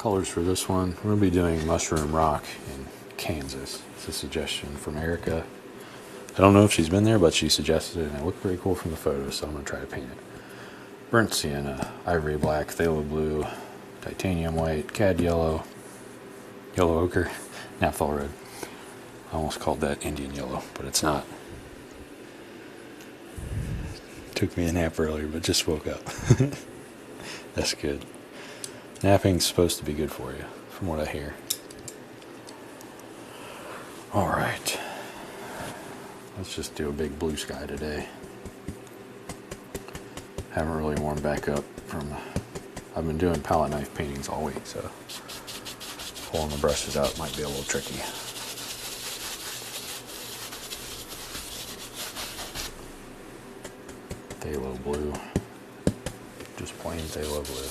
Colors for this one, we're going to be doing Mushroom Rock in Kansas. It's a suggestion from Erica. I don't know if she's been there, but she suggested it, and it looked pretty cool from the photos, so I'm going to try to paint it. Burnt sienna, ivory black, phthalo blue, titanium white, cad yellow, yellow ochre, naphthol red. I almost called that Indian yellow, but it's not. Took me a nap earlier, but just woke up. That's good. Napping's supposed to be good for you, from what I hear. Alright. Let's just do a big blue sky today. Haven't really warmed back up from... I've been doing palette knife paintings all week, so pulling the brushes out might be a little tricky. Phthalo blue. Just plain phthalo blue.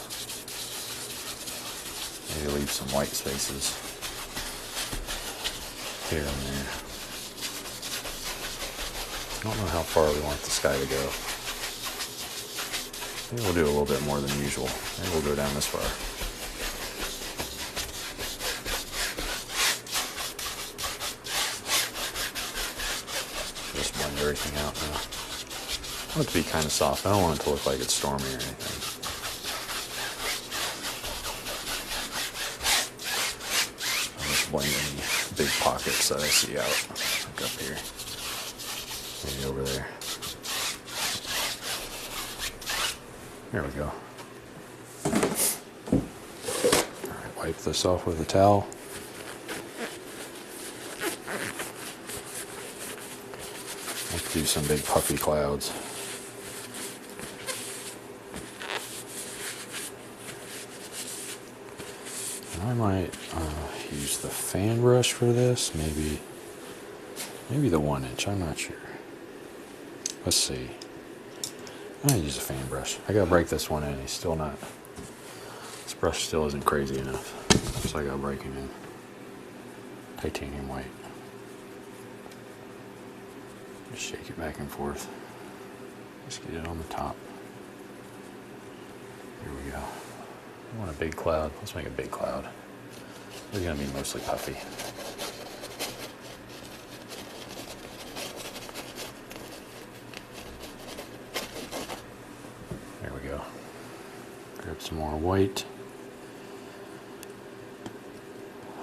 Maybe leave some white spaces here and there. I don't know how far we want the sky to go. Maybe we'll do a little bit more than usual. Maybe we'll go down this far. Just blend everything out now. I want it to be kind of soft. I don't want it to look like it's stormy or anything. I'm just blending any big pockets that I see out, like up here, maybe over there. There we go. Alright, wipe this off with a towel. Let's do some big puffy clouds. And I might use the fan brush for this, maybe the 1-inch, I'm not sure. Let's see. I might use a fan brush. I gotta break this one in, he's still not, this brush still isn't crazy enough. So I gotta break it in. Titanium white. Just shake it back and forth. Just get it on the top. Here we go. I want a big cloud. Let's make a big cloud. It's gonna be mostly puffy. There we go. Grab some more white.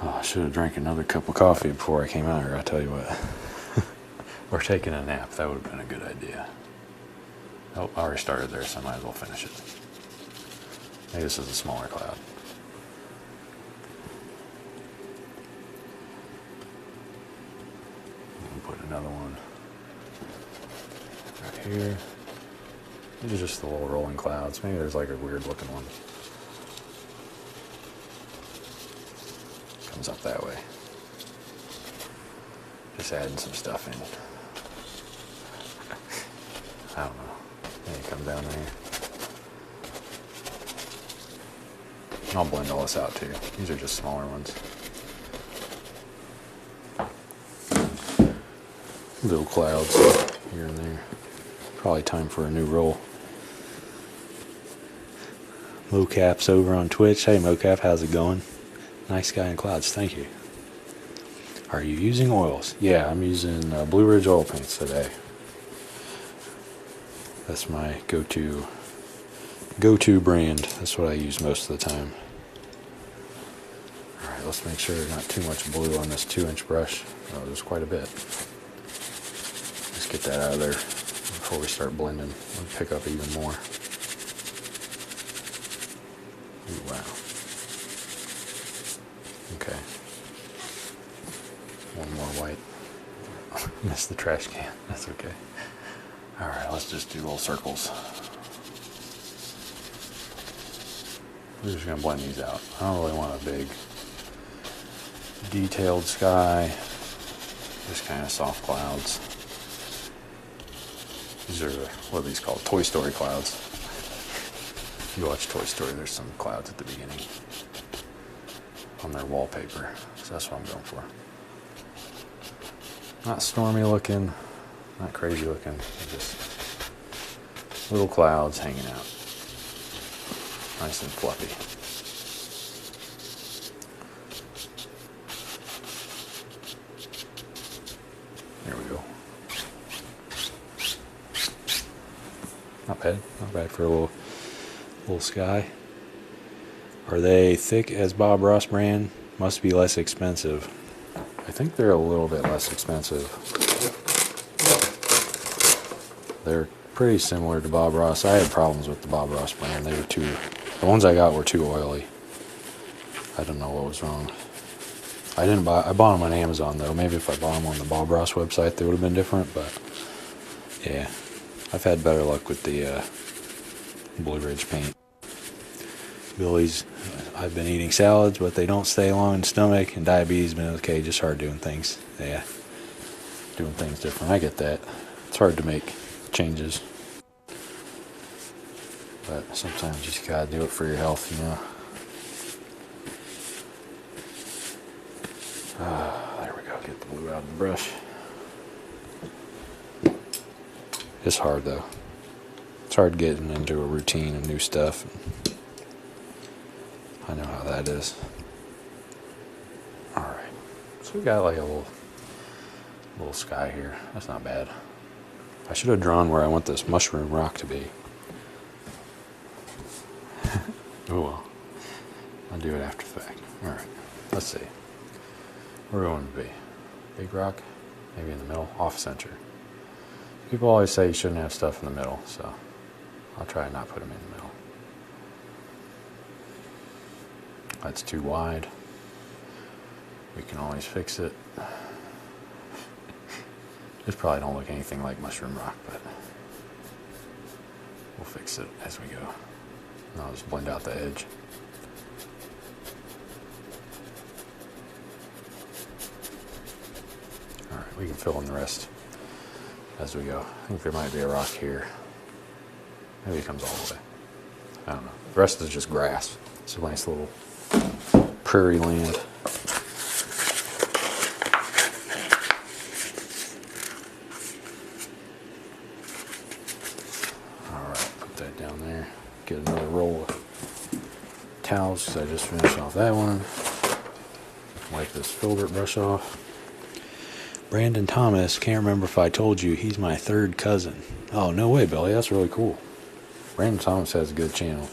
Oh, I should have drank another cup of coffee before I came out here, I tell you what. Or taking a nap, that would have been a good idea. Oh, I already started there, so I might as well finish it. Maybe this is a smaller cloud. Put another one right here. These are just the little rolling clouds. Maybe there's like a weird looking one. Comes up that way. Just adding some stuff in. I don't know. Maybe it comes down there. And I'll blend all this out too. These are just smaller ones. Little clouds here and there. Probably time for a new roll. Mocap's over on Twitch. Hey Mocap, how's it going? Nice sky and clouds, thank you. Are you using oils? Yeah, I'm using Blue Ridge oil paints today. That's my go-to brand. That's what I use most of the time. Alright, let's make sure there's not too much blue on this 2-inch brush. Oh, there's quite a bit. Let's get that out of there before we start blending. We'll pick up even more. Ooh, wow. Okay. One more white. Missed the trash can. That's okay. Alright, let's just do little circles. We're just going to blend these out. I don't really want a big detailed sky. Just kind of soft clouds. These are, what are these called? Toy Story clouds. If you watch Toy Story, there's some clouds at the beginning on their wallpaper. So that's what I'm going for. Not stormy looking, not crazy looking, just little clouds hanging out. Nice and fluffy. There we go. Not bad. Not bad for a little sky. Are they thick as Bob Ross brand? Must be less expensive. I think they're a little bit less expensive. They're pretty similar to Bob Ross. I had problems with the Bob Ross brand. The ones I got were too oily. I don't know what was wrong. I bought them on Amazon though. Maybe if I bought them on the Bob Ross website, they would have been different, but yeah. I've had better luck with the Blue Ridge paint. Billy's, I've been eating salads, but they don't stay long in the stomach, and diabetes has been okay, just hard doing things. Yeah, doing things different. I get that. It's hard to make changes, but sometimes you just gotta do it for your health, you know. There we go, get the blue out of the brush. It's hard though. It's hard getting into a routine of new stuff. I know how that is. Alright. So we got like a little sky here. That's not bad. I should have drawn where I want this mushroom rock to be. Oh well. I'll do it after the fact. Alright. Let's see. Where do we want to be? Big rock? Maybe in the middle? Off center. People always say you shouldn't have stuff in the middle, so I'll try and not put them in the middle. That's too wide. We can always fix it. This probably don't look anything like mushroom rock, but we'll fix it as we go. And I'll just blend out the edge. Alright, we can fill in the rest as we go. I think there might be a rock here. Maybe it comes all the way. I don't know. The rest is just grass. It's a nice little prairie land. Alright, put that down there. Get another roll of towels because I just finished off that one. Wipe this filbert brush off. Brandon Thomas, can't remember if I told you, he's my third cousin. Oh, no way, Billy. That's really cool. Brandon Thomas has a good channel.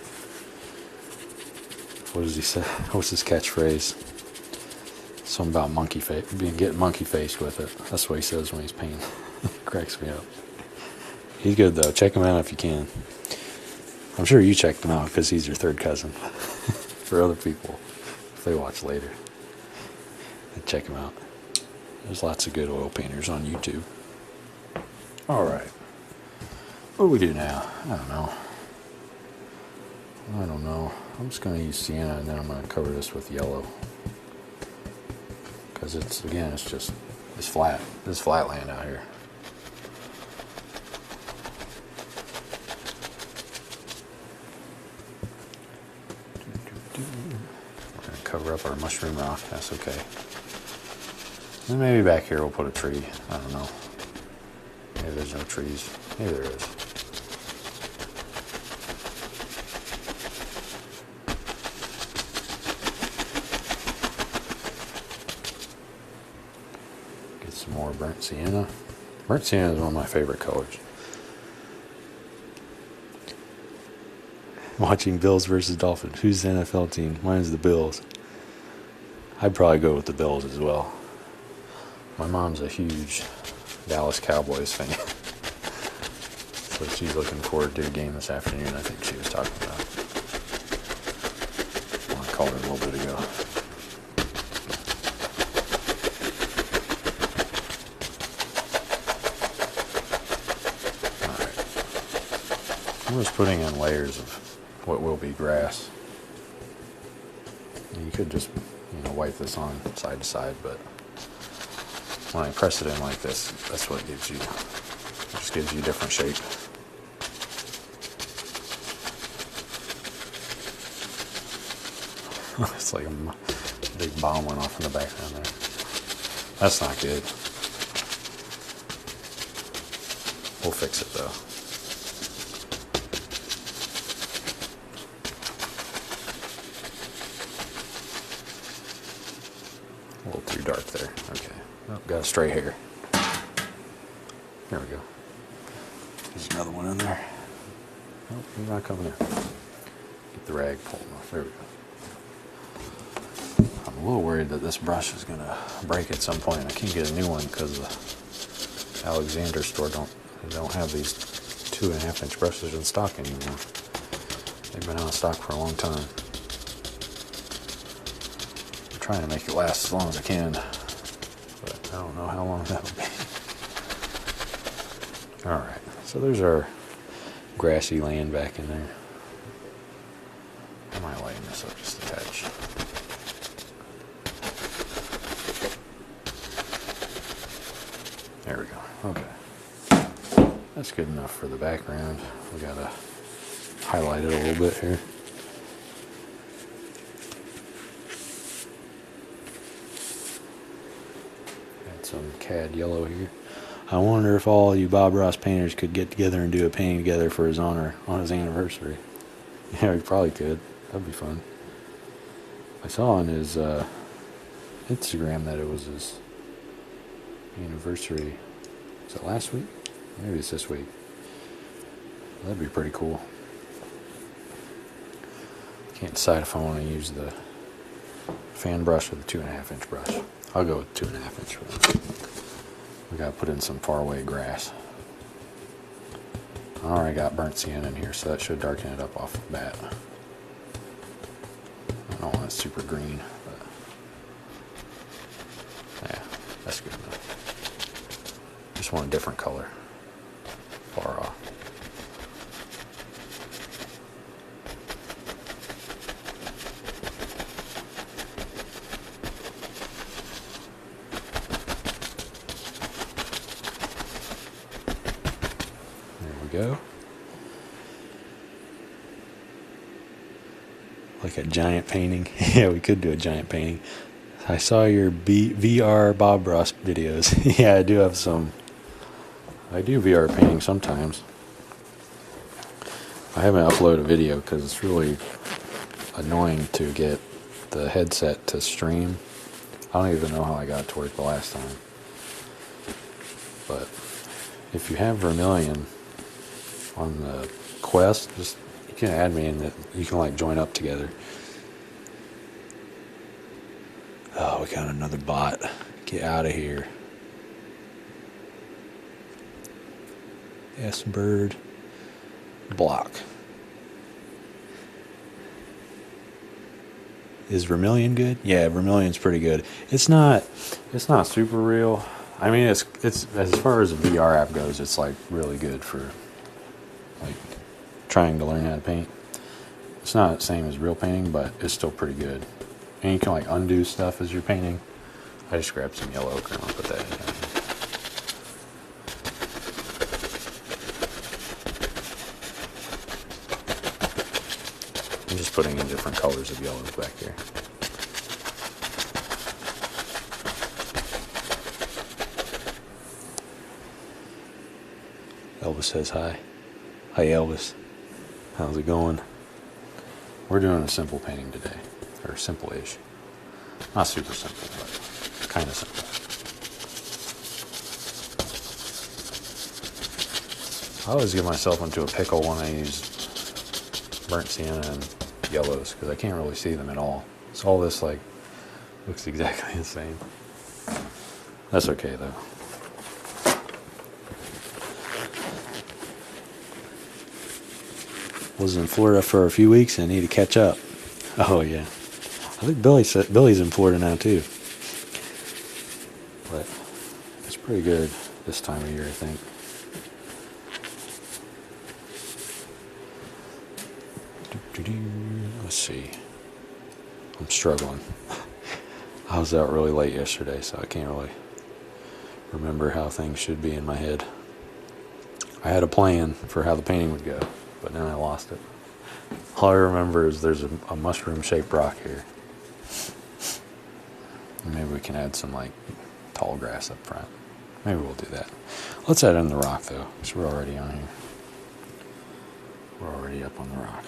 What does he say? What's his catchphrase? Something about monkey face, getting monkey faced with it. That's what he says when he's painting. Cracks me up. He's good though. Check him out if you can. I'm sure you checked him out because he's your third cousin. For other people, if they watch later, check him out. There's lots of good oil painters on YouTube. Alright. What do we do now? I don't know. I'm just going to use sienna and then I'm going to cover this with yellow. Because it's flat. This flat land out here. We're going to cover up our mushroom rock. That's okay. And maybe back here we'll put a tree. I don't know. Maybe there's no trees. Maybe there is. Get some more burnt sienna. Burnt sienna is one of my favorite colors. Watching Bills versus Dolphins. Who's the NFL team? Mine's the Bills. I'd probably go with the Bills as well. My mom's a huge Dallas Cowboys fan. So she's looking forward to a game this afternoon, I think she was talking about. Well, I called her a little bit ago. Alright. I'm just putting in layers of what will be grass. And you could just, wipe this on side to side, but when I press it in like this, that's what it just gives you a different shape. It's like a big bomb went off in the background there. That's not good. We'll fix it though. A little too dark there. Okay. Oh, got a stray hair. There we go. There's another one in there. Oh, he's not coming in. Get the rag pulled off. There we go. I'm a little worried that this brush is going to break at some point. I can't get a new one because the Alexander store don't have these 2.5-inch brushes in stock anymore. They've been out of stock for a long time. I'm trying to make it last as long as I can, but I don't know how long that'll be. Alright, so there's our grassy land back in there. I might lighten this up just a touch. There we go. Okay. That's good enough for the background. We gotta highlight it a little bit here. Add some cad yellow here. I wonder if all you Bob Ross painters could get together and do a painting together for his honor on his anniversary. Yeah, we probably could. That'd be fun. I saw on his Instagram that it was his anniversary. Was it last week? Maybe it's this week. That'd be pretty cool. Can't decide if I want to use the fan brush or the 2.5-inch brush. I'll go with 2.5-inch brush. We gotta put in some faraway grass. I already got burnt sienna in here, so that should darken it up off the bat. I don't want it super green, but yeah, that's good enough. Just want a different color. Far off. Go. Like a giant painting. Yeah, we could do a giant painting. I saw your VR Bob Ross videos. Yeah, I do have some. I do VR painting sometimes. I haven't uploaded a video because it's really annoying to get the headset to stream. I don't even know how I got it to work the last time. But if you have Vermilion on the Quest, just you can add me and you can like join up together. Oh, we got another bot. Get out of here. S bird block. Is Vermilion good? Yeah, Vermilion's pretty good. It's not super real. I mean, it's as far as a VR app goes, it's like really good for like trying to learn how to paint. It's not the same as real painting, but it's still pretty good. And you can like undo stuff as you're painting. I just grabbed some yellow ochre and I'll put that in there. I'm just putting in different colors of yellows back here. Elvis says hi. Hi Elvis. How's it going? We're doing a simple painting today. Or simple-ish. Not super simple, but kind of simple. I always get myself into a pickle when I use burnt sienna and yellows because I can't really see them at all. So all this like looks exactly the same. That's okay though. Was in Florida for a few weeks and I need to catch up. Oh yeah. I think Billy's in Florida now too. But it's pretty good this time of year, I think. Let's see. I'm struggling. I was out really late yesterday, so I can't really remember how things should be in my head. I had a plan for how the painting would go, but then I lost it. All I remember is there's a mushroom-shaped rock here. Maybe we can add some like tall grass up front. Maybe we'll do that. Let's add in the rock though, because we're already on here. We're already up on the rock.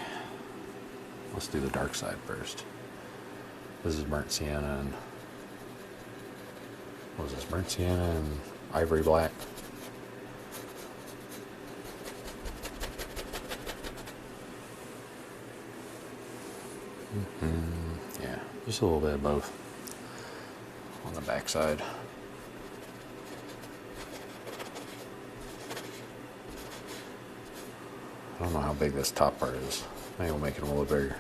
Let's do the dark side first. This is burnt sienna and what was this? Burnt sienna and ivory black. Yeah, just a little bit of both on the back side. I don't know how big this top part is. Maybe we'll make it a little bigger.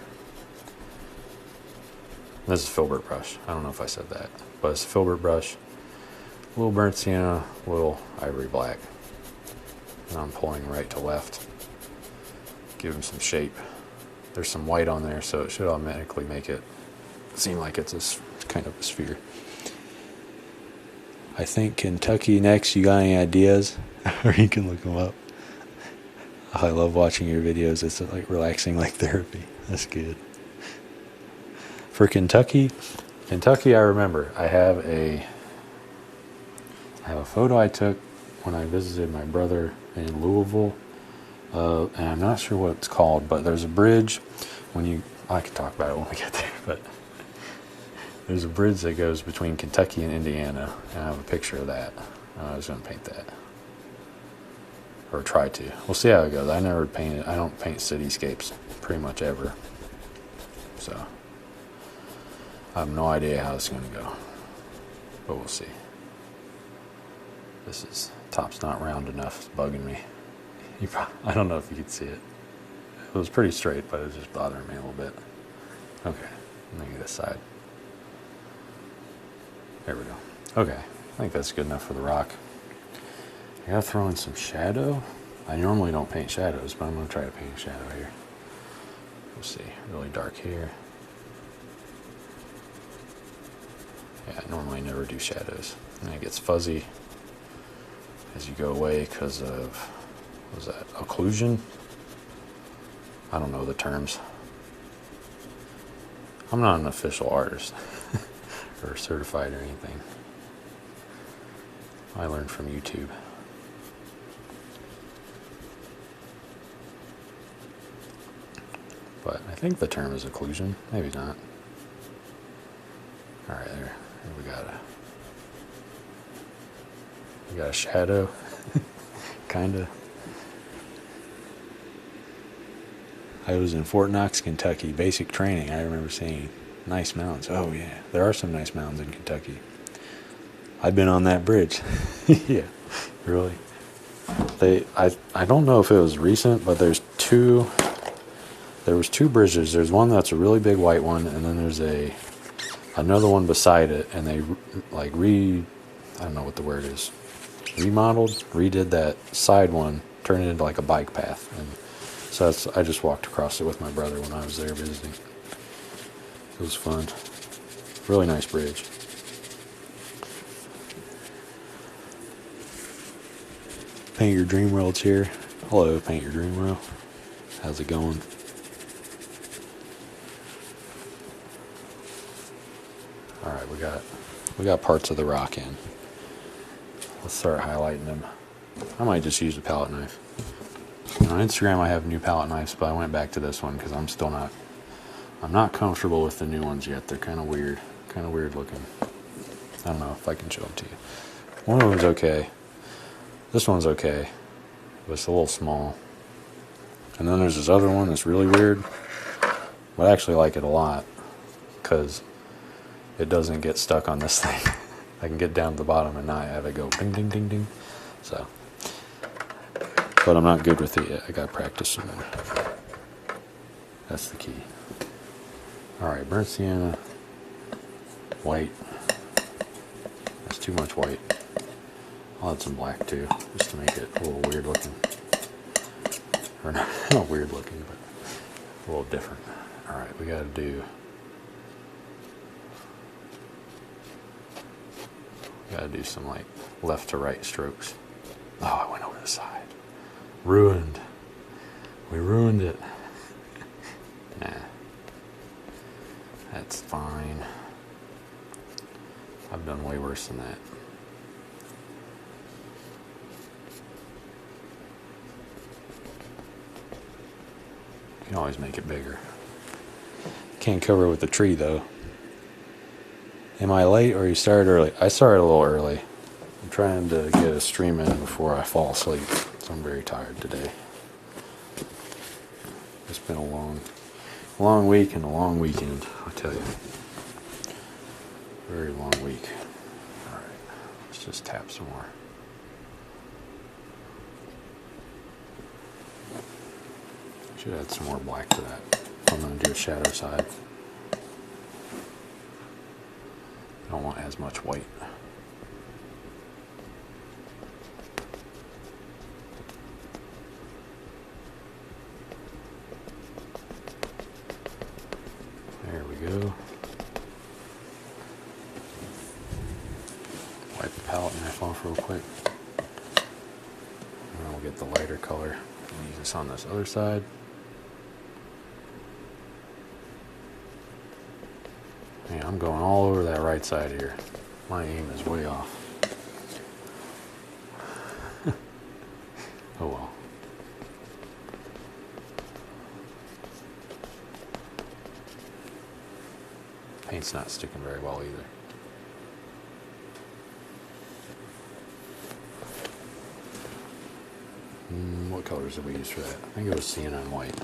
This is filbert brush. I don't know if I said that, but it's a filbert brush. A little burnt sienna, a little ivory black. And I'm pulling right to left. Give them some shape. There's some white on there, so it should automatically make it seem like it's kind of a sphere. I think Kentucky next. You got any ideas? Or you can look them up. I love watching your videos. It's like relaxing, like therapy. That's good. For Kentucky, I remember I have a photo I took when I visited my brother in Louisville, and I'm not sure what it's called, but there's a bridge. I can talk about it when we get there, but there's a bridge that goes between Kentucky and Indiana, and I have a picture of that. I was going to paint that. Or try to. We'll see how it goes. I don't paint cityscapes pretty much ever. So I have no idea how it's going to go. But we'll see. Top's not round enough. It's bugging me. I don't know if you could see it. It was pretty straight, but it was just bothering me a little bit. Okay. Maybe this side. There we go. Okay. I think that's good enough for the rock. I gotta throw in some shadow. I normally don't paint shadows, but I'm gonna try to paint a shadow here. We'll see. Really dark here. Yeah, I normally never do shadows. And it gets fuzzy as you go away because of, what was that, occlusion? I don't know the terms. I'm not an official artist or certified or anything. I learned from YouTube. But I think the term is occlusion. Maybe not. Alright, there we got a shadow. Kinda. I was in Fort Knox, Kentucky. Basic training. I remember seeing nice mountains. Oh yeah, there are some nice mountains in Kentucky. I've been on that bridge. Yeah, really. I don't know if it was recent, but there was two bridges. There's one that's a really big white one, and then there's another one beside it, and they I don't know what the word is, redid that side one, turned it into like a bike path, and so I just walked across it with my brother when I was there visiting. It was fun. Really nice bridge. Paint Your Dream World's here. Hello, Paint Your Dream World. How's it going? All right, we got parts of the rock in. Let's start highlighting them. I might just use a palette knife. On Instagram, I have new palette knives, but I went back to this one because I'm not comfortable with the new ones yet. They're kind of weird looking. I don't know if I can show them to you. One of them's okay. This one's okay, but it's a little small. And then there's this other one that's really weird, but I actually like it a lot because it doesn't get stuck on this thing. I can get down to the bottom and not have it go ding, ding, ding, ding. So, but I'm not good with it yet. I got to practice some more. That's the key. All right, burnt sienna, white. That's too much white. I'll add some black too, just to make it a little weird looking. Or not weird looking, but a little different. All right, we got to do some like left to right strokes. Oh, I went over the side. Ruined. We ruined it. Nah. That's fine. I've done way worse than that. You can always make it bigger. Can't cover it with the tree though. Am I late or you started early? I started a little early. I'm trying to get a stream in before I fall asleep, so I'm very tired today. It's been a long long week and a long weekend, I tell you. Very long week. All right, let's just tap some more. Should add some more black to that. I'm going to do a shadow side. I don't want as much white. There we go. Wipe the palette knife off real quick. And then we'll get the lighter color and use this on this other side. Man, I'm going all over that right side here. My aim is way off. Oh well. Paint's not sticking very well either. What colors did we use for that? I think it was sienna and white.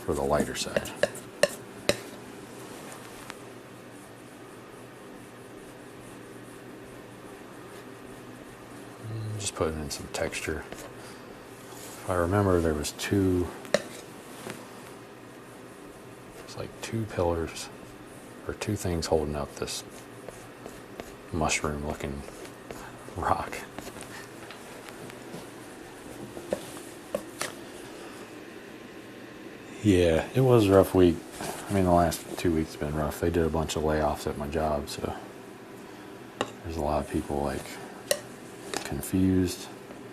For the lighter side. Just putting in some texture. If I remember, there was two pillars or two things holding up this mushroom looking rock. Yeah, it was a rough week. I mean, the last 2 weeks have been rough. They did a bunch of layoffs at my job, so there's a lot of people like confused.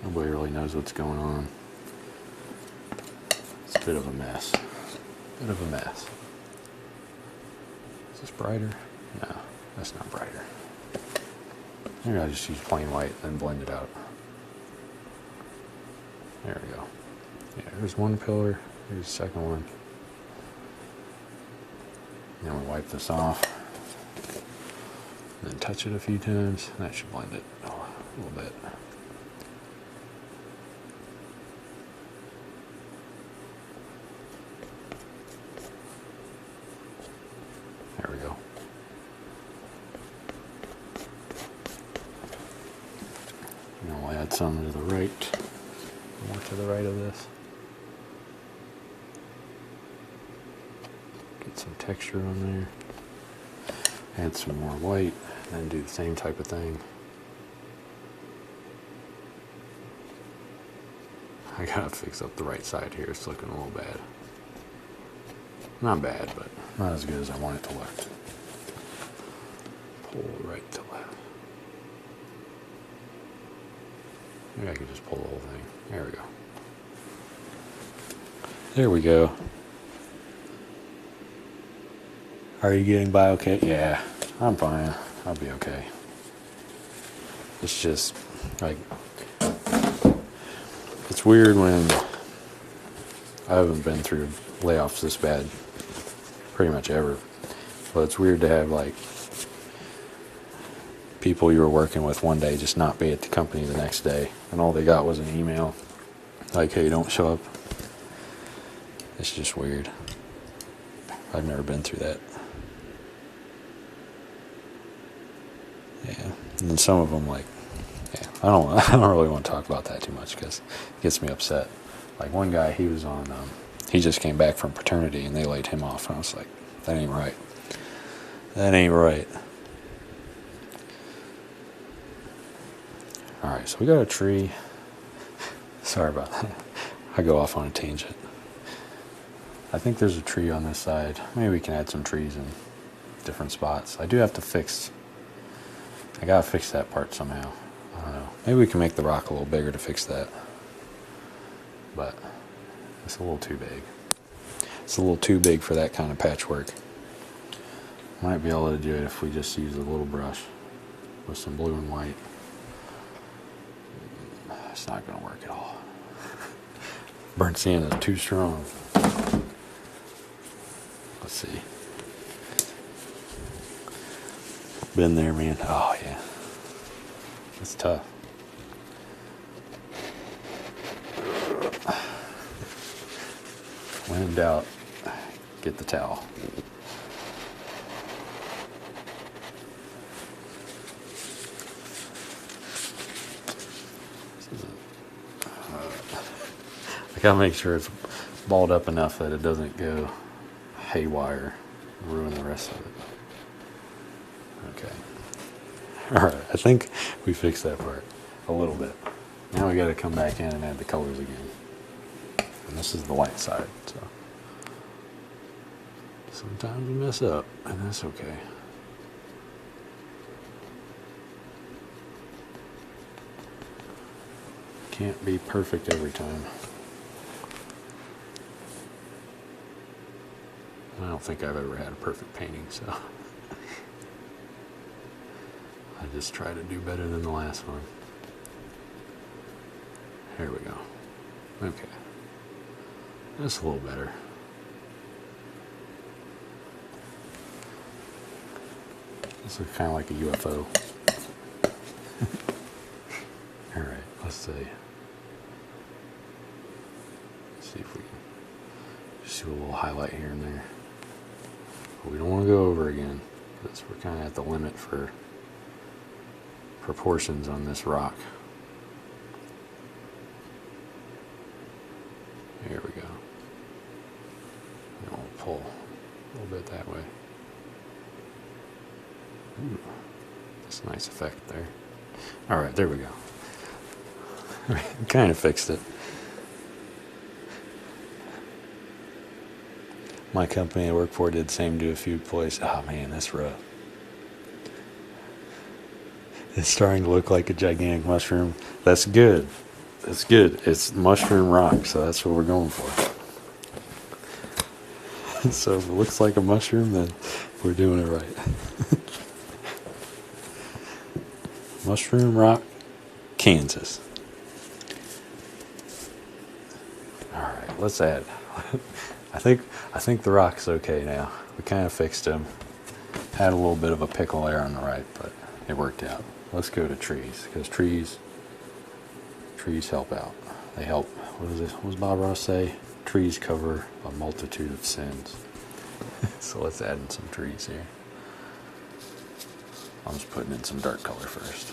Nobody really knows what's going on. It's a bit of a mess. Bit of a mess. Is this brighter? No, that's not brighter. Maybe I'll just use plain white and blend it out. There we go. Yeah, there's one pillar. Here's the second one. And then we wipe this off. And then touch it a few times. That should blend it a little bit. There we go. And we'll add some to the right. More to the right of this. Get some texture on there. Add some more white. And do the same type of thing. I gotta fix up the right side here. It's looking a little bad. Not bad, but not as good as I want it to look. Pull right to left. Maybe I could just pull the whole thing. There we go. There we go. Are you getting by okay? Yeah, I'm fine. I'll be okay. It's just, like, it's weird when I haven't been through layoffs this bad pretty much ever. But it's weird to have, like, people you were working with one day just not be at the company the next day. And all they got was an email like, hey, don't show up. It's just weird. I've never been through that. Yeah, and then some of them, like, yeah, I don't really want to talk about that too much because it gets me upset. Like one guy, he was on, he just came back from paternity and they laid him off, and I was like, that ain't right. That ain't right. All right, so we got a tree. Sorry about that. I go off on a tangent. I think there's a tree on this side. Maybe we can add some trees in different spots. I do have to fix. I gotta fix that part somehow. I don't know. Maybe we can make the rock a little bigger to fix that. But it's a little too big. It's a little too big for that kind of patchwork. Might be able to do it if we just use a little brush with some blue and white. It's not gonna work at all. Burnt sienna is too strong. Let's see. Been there, man. Oh, yeah. It's tough. When in doubt, get the towel. I gotta make sure it's balled up enough that it doesn't go haywire, ruin the rest of it. Okay. Alright, I think we fixed that part a little bit. Now we gotta come back in and add the colors again. And this is the light side, so sometimes we mess up, and that's okay. Can't be perfect every time. I don't think I've ever had a perfect painting, so I just try to do better than the last one. Here we go. Okay. That's a little better. This looks kind of like a UFO. Alright, let's see. Let's see if we can just do a little highlight here and there. But we don't want to go over again, because we're kind of at the limit for proportions on this rock. Here we go. And we'll pull a little bit that way. Ooh, that's a nice effect there. Alright, there we go. Kind of fixed it. My company I work for did the same to a few places. Oh man, that's rough. It's starting to look like a gigantic mushroom. That's good. That's good. It's mushroom rock, so that's what we're going for. So if it looks like a mushroom, then we're doing it right. Mushroom Rock, Kansas. Alright, let's add. I think the rock's okay now. We kind of fixed him. Had a little bit of a pickle there on the right, but it worked out. Let's go to trees, because trees help out. They help. What does Bob Ross say? Trees cover a multitude of sins. So let's add in some trees here. I'm just putting in some dark color first.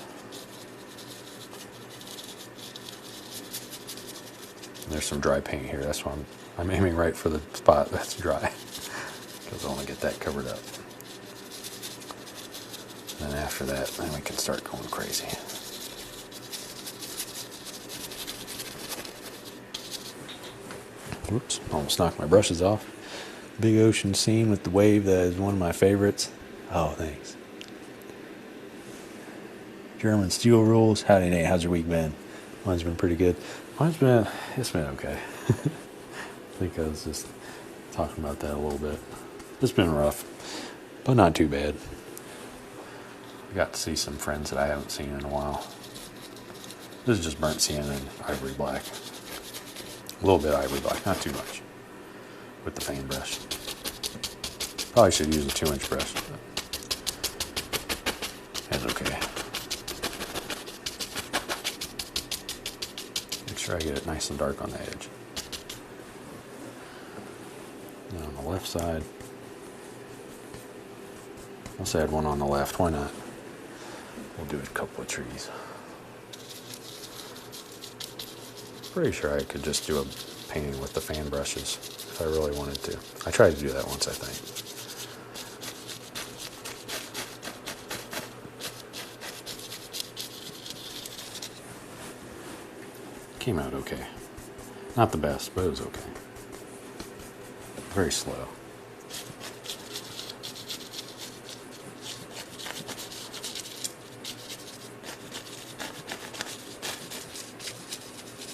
There's some dry paint here. That's why I'm aiming right for the spot that's dry, because I want to get that covered up. And then after that, then we can start going crazy. Whoops, almost knocked my brushes off. Big ocean scene with the wave, that is one of my favorites. Oh, thanks. German Steel Rules. Howdy, Nate. How's your week been? Mine's been pretty good. It's been okay. I think I was just talking about that a little bit. It's been rough, but not too bad. I got to see some friends that I haven't seen in a while. This is just burnt sienna and ivory black. A little bit ivory black, not too much. With the fan brush. Probably should use a 2-inch brush, but that's okay. Make sure I get it nice and dark on the edge. And on the left side, let's add one on the left, why not? We'll do a couple of trees. Pretty sure I could just do a painting with the fan brushes if I really wanted to. I tried to do that once, I think. Came out okay. Not the best, but it was okay. Very slow.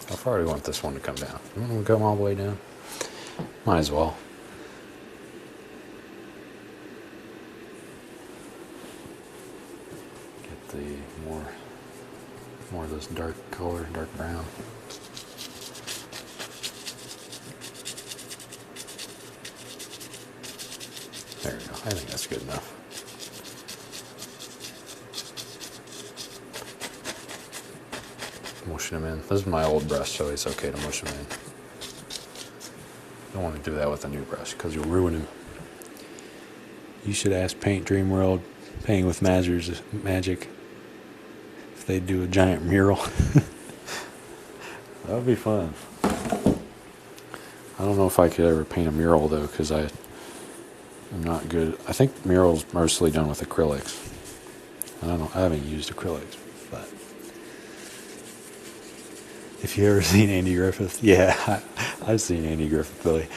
How far do we want this one to come down? You want to come all the way down? Might as well. Get the more of this dark color, dark brown. There we go. I think that's good enough. Mushing them in. This is my old brush, so it's okay to mush them in. don't want to do that with a new brush because you'll ruin him. You should ask Paint Dream World, Painting with Magic, if they'd do a giant mural. That would be fun. I don't know if I could ever paint a mural though, because I'm not good. I think murals mostly done with acrylics. I don't know. I haven't used acrylics, but if you ever seen Andy Griffith, yeah, I've seen Andy Griffith, Billy.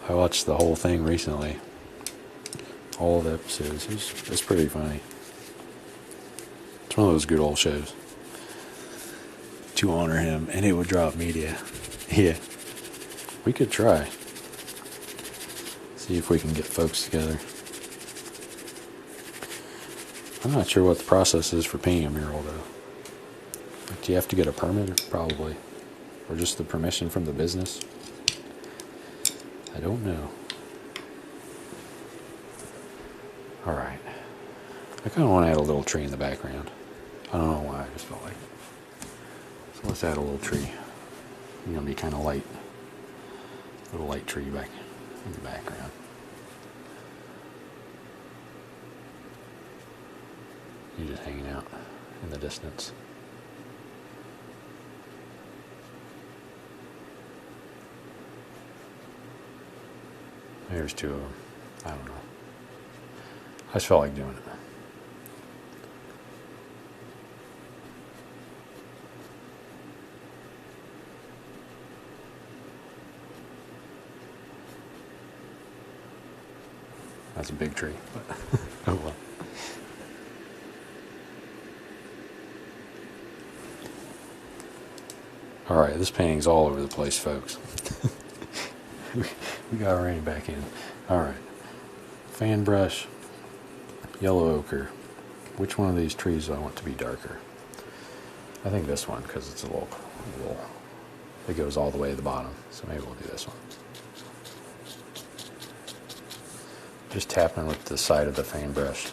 I watched the whole thing recently, all the episodes. It's pretty funny. It's one of those good old shows to honor him, and it would drop media. Yeah, we could try. See if we can get folks together. I'm not sure what the process is for painting a mural though. Do you have to get a permit? Probably. Or just the permission from the business? I don't know. Alright. I kind of want to add a little tree in the background. I don't know why, I just felt like it. So let's add a little tree. It's going to be kind of light. A little light tree back in the background. You just hanging out in the distance. There's two of them. I don't know. I just felt like doing it. That's a big tree, but oh well. Alright, this painting's all over the place, folks. We got rain back in. Alright. Fan brush, yellow ochre. Which one of these trees do I want to be darker? I think this one, because it's a little, it goes all the way to the bottom. So maybe we'll do this one. Just tapping with the side of the fan brush.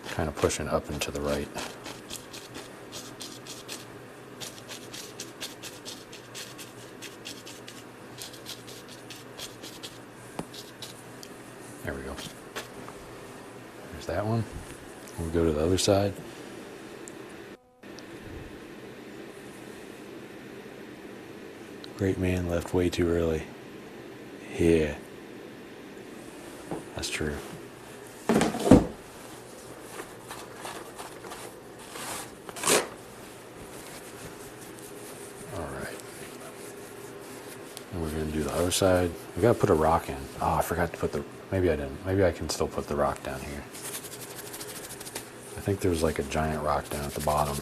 Kind of pushing up and to the right. There we go. There's that one. We'll go to the other side. Great man left way too early. Yeah. That's true. Other side. We gotta put a rock in. Oh, I forgot to put the. Maybe I didn't. Maybe I can still put the rock down here. I think there's like a giant rock down at the bottom.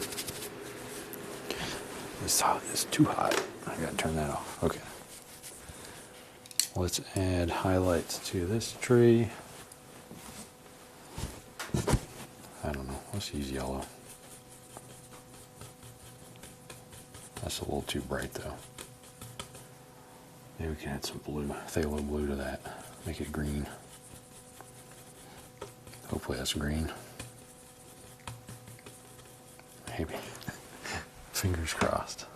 It's too hot. I gotta turn that off. Okay. Let's add highlights to this tree. I don't know. Let's use yellow. That's a little too bright though. Maybe we can add some blue, phthalo blue to that. Make it green. Hopefully that's green. Maybe. Fingers crossed.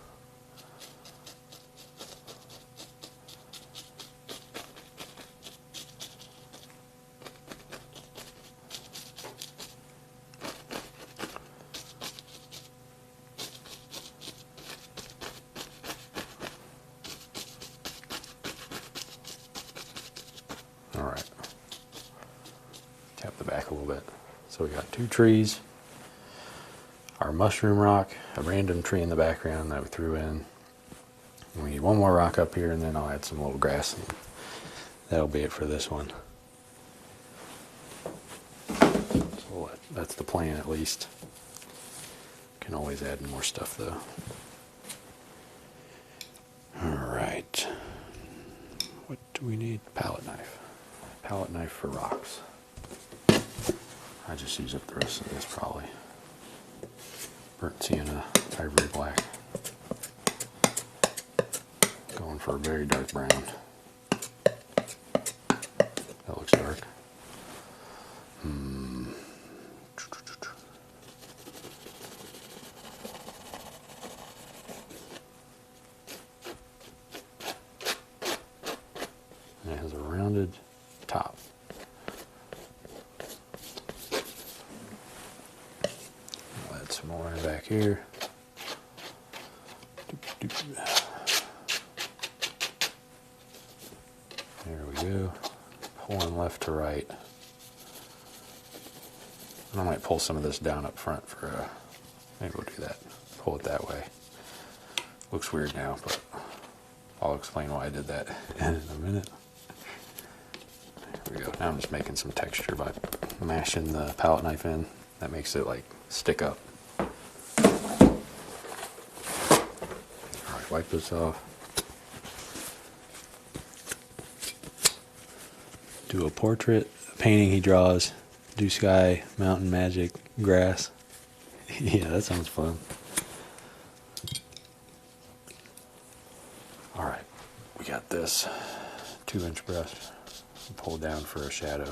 Alright. Tap the back a little bit. So we got two trees, our mushroom rock, a random tree in the background that we threw in. And we need one more rock up here, and then I'll add some little grass, and that'll be it for this one. So that's the plan, at least. Can always add more stuff though. Alright. What do we need? Palette knife. Palette knife for rocks. I just use up the rest of this probably. Burnt sienna, ivory black. Going for a very dark brown. That looks dark. and it has a rounded top. I'll add some more back here. There we go. Pulling left to right. I might pull some of this down up front for, maybe we'll do that. Pull it that way. Looks weird now, but I'll explain why I did that in a minute. There we go. Now I'm just making some texture by mashing the palette knife in. That makes it like stick up. Alright, wipe this off. Do a portrait, painting he draws, do sky, mountain, magic, grass. Yeah, that sounds fun. Alright, we got this 2-inch brush. Pull down for a shadow.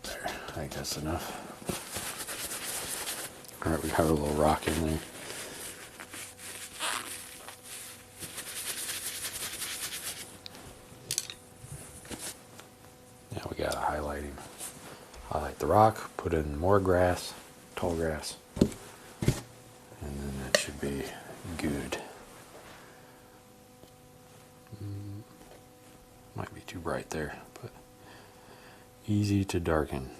There, I think that's enough. Alright, we have a little rock in there. Now we gotta highlight him. Highlight the rock, put in more grass, tall grass, and then that should be good. Might be too bright there, but easy to darken.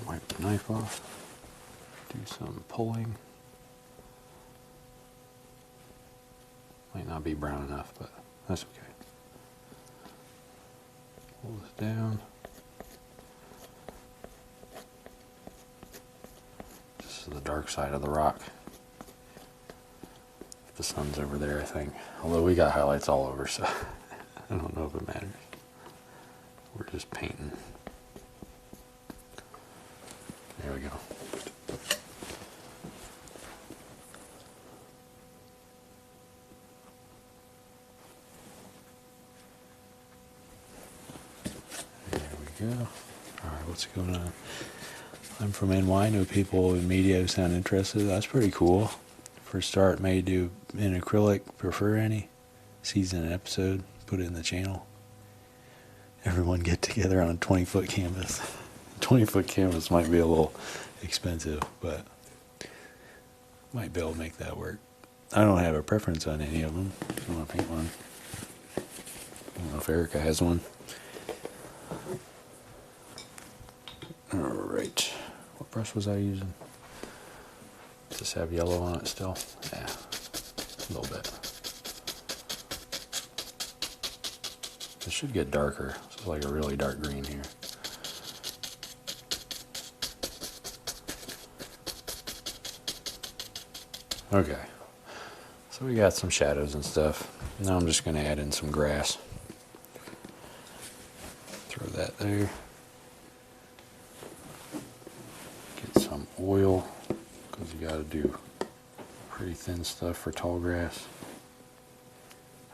Wipe the knife off. Do some pulling. Might not be brown enough, but that's okay. Pull this down. This is the dark side of the rock. The sun's over there, I think. Although we got highlights all over, so I don't know if it matters. We're just painting. There we go. There we go. Alright, what's going on? I'm from NY. Know people in media who sound interested. That's pretty cool. For a start, may do in acrylic. Prefer any? Season an episode. Put it in the channel. Everyone get together on a 20-foot canvas. 20-foot canvas might be a little expensive, but might be able to make that work. I don't have a preference on any of them. If you want to paint one. I don't know if Erica has one. Alright. What brush was I using? Does this have yellow on it still? Yeah. A little bit. It should get darker. It's like a really dark green here. Okay. So we got some shadows and stuff. Now I'm just going to add in some grass. Throw that there. Get some oil, because you got to do pretty thin stuff for tall grass.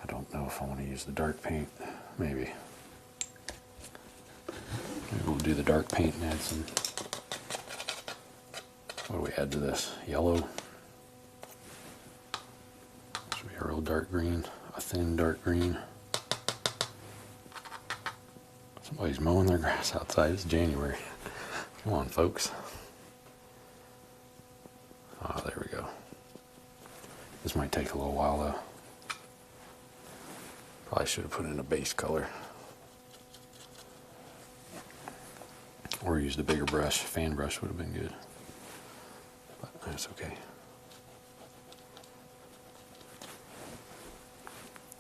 I don't know if I want to use the dark paint. Maybe. Maybe we'll do the dark paint and add some. What do we add to this? Yellow. Should be a real dark green. A thin dark green. Somebody's mowing their grass outside. It's January. Come on, folks. Ah, there we go. This might take a little while though. Probably should have put in a base color. Or used a bigger brush. Fan brush would have been good. But that's okay.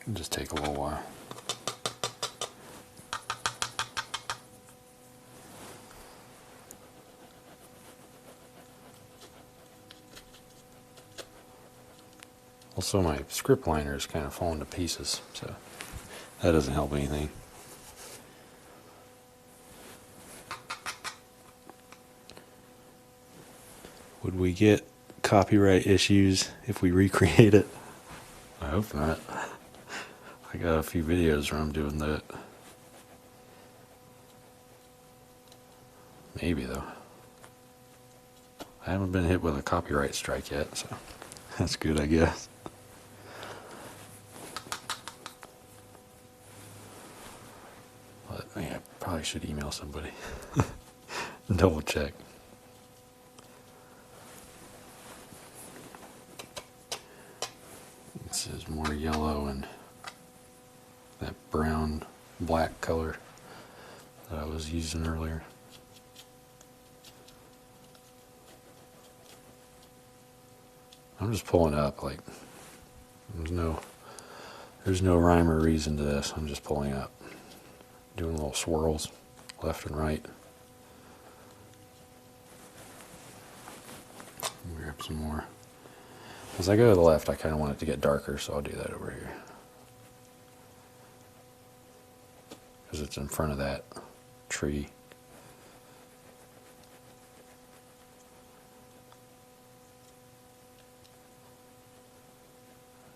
It'll just take a little while. Also, my script liner is kind of falling to pieces, so that doesn't help anything. Would we get copyright issues if we recreate it? I hope not. I got a few videos where I'm doing that. Maybe though. I haven't been hit with a copyright strike yet, so that's good, I guess. But yeah, probably should email somebody. Double check. This is more yellow and that brown black color that I was using earlier. I'm just pulling up, like there's no rhyme or reason to this. I'm just pulling up, doing little swirls left and right. Grab some more. As I go to the left, I kind of want it to get darker, so I'll do that over here. Because it's in front of that tree.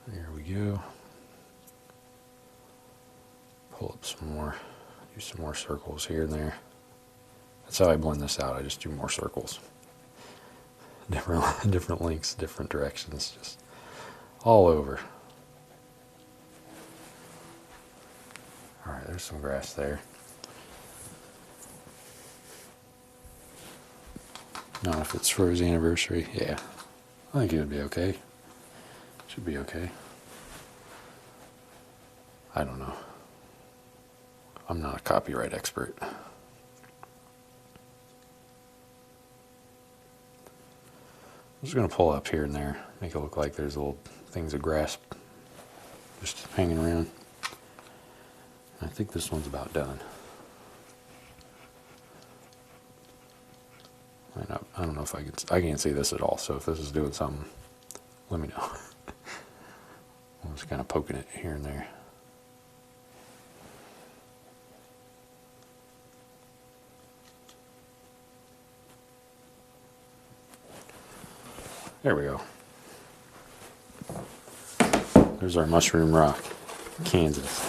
There we go. Pull up some more. Do some more circles here and there. That's how I blend this out. I just do more circles. Different lengths, different directions, just all over. All right, there's some grass there. Not if it's for his anniversary. Yeah, I think it would be okay. Should be okay. I don't know. I'm not a copyright expert. I'm just going to pull up here and there, make it look like there's little things of grass just hanging around. I think this one's about done. I don't know if I can't see this at all, so if this is doing something, let me know. I'm just kind of poking it here and there. There we go. There's our Mushroom Rock, Kansas.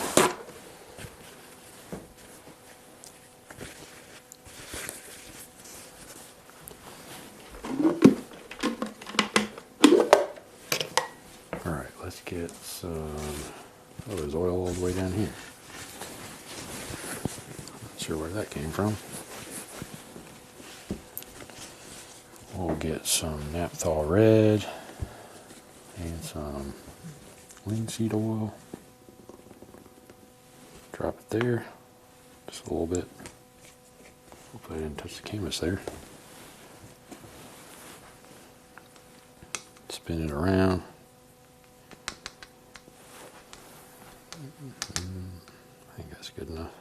Alright, let's get some... Oh, there's oil all the way down here. Not sure where that came from. We'll get some Naphthol Red and some linseed oil. Drop it there, just a little bit. Hopefully I didn't touch the canvas there. Spin it around. I think that's good enough.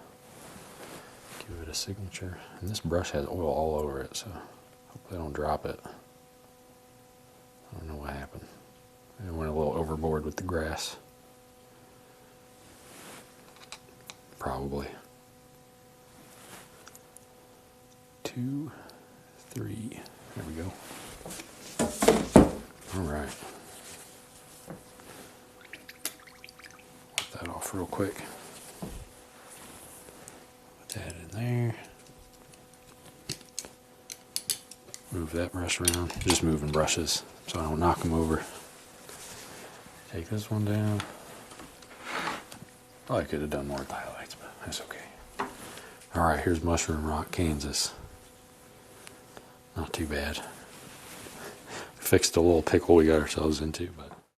Give it a signature. And this brush has oil all over it, so hopefully I don't drop it. I don't know what happened. I went a little overboard with the grass. Probably. 2, 3. There we go. Alright. Wipe that off real quick. Put that in there. Move that brush around. Just moving brushes so I don't knock them over. Take this one down. Oh, I could have done more with the highlights, but that's okay. Alright, here's Mushroom Rock, Kansas. Not too bad. Fixed a little pickle we got ourselves into, but